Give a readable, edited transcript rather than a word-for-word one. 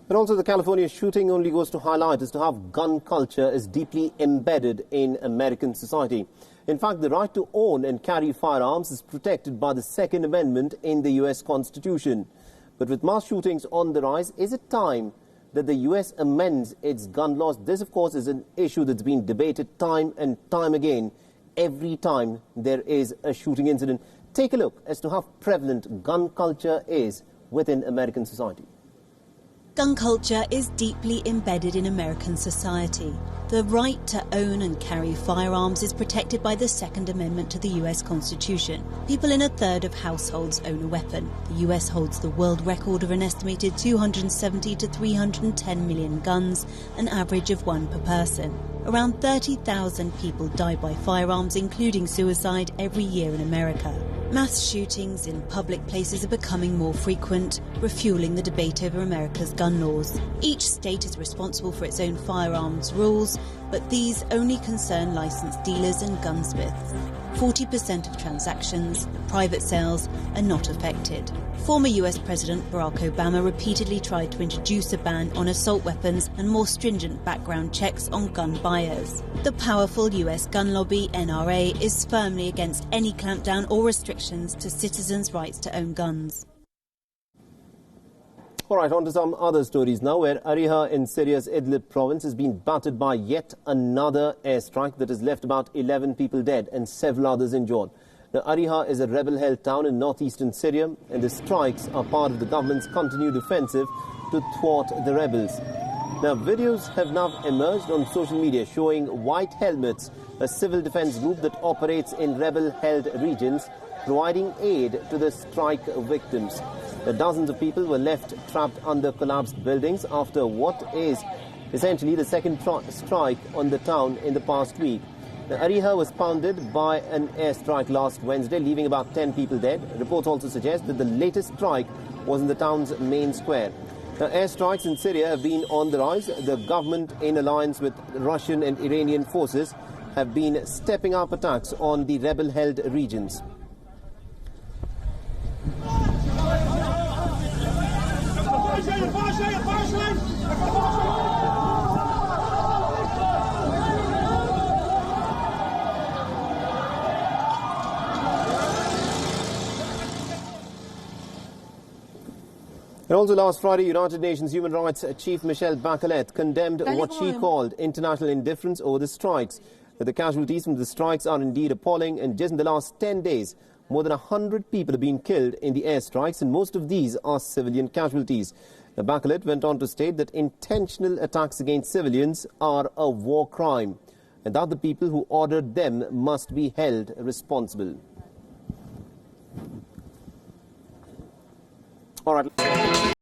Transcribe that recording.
But also the California shooting only goes to highlight as to how gun culture is deeply embedded in American society. In fact, the right to own and carry firearms is protected by the Second Amendment in the U.S. Constitution. But with mass shootings on the rise, is it time that the U.S. amends its gun laws? This, of course, is an issue that's been debated time and time again every time there is a shooting incident. Take a look as to how prevalent gun culture is within American society. Gun culture is deeply embedded in American society. The right to own and carry firearms is protected by the Second Amendment to the US Constitution. People in a third of households own a weapon. The US holds the world record of an estimated 270 to 310 million guns, an average of one per person. Around 30,000 people die by firearms, including suicide, every year in America. Mass shootings in public places are becoming more frequent, refueling the debate over America's gun laws. Each state is responsible for its own firearms rules, but these only concern licensed dealers and gunsmiths. 40% of transactions, private sales, are not affected. Former US President Barack Obama repeatedly tried to introduce a ban on assault weapons and more stringent background checks on gun buyers. The powerful US gun lobby, NRA, is firmly against any clampdown or restrictions to citizens' rights to own guns. All right, on to some other stories now, where Ariha in Syria's Idlib province has been battered by yet another airstrike that has left about 11 people dead and several others injured. Now, Ariha is a rebel-held town in northeastern Syria, and the strikes are part of the government's continued offensive to thwart the rebels. Now, videos have now emerged on social media showing White Helmets, a civil defense group that operates in rebel-held regions, providing aid to the strike victims. Dozens of people were left trapped under collapsed buildings after what is essentially the second strike on the town in the past week. Ariha was pounded by an airstrike last Wednesday, leaving about 10 people dead. Reports also suggest that the latest strike was in the town's main square. Now, airstrikes in Syria have been on the rise. The government, in alliance with Russian and Iranian forces, have been stepping up attacks on the rebel-held regions. And also last Friday, United Nations Human Rights Chief Michelle Bachelet condemned what she called international indifference over the strikes. The casualties from the strikes are indeed appalling, and just in the last 10 days, more than 100 people have been killed in the airstrikes, and most of these are civilian casualties. Bachelet went on to state that intentional attacks against civilians are a war crime, and that the people who ordered them must be held responsible. All right.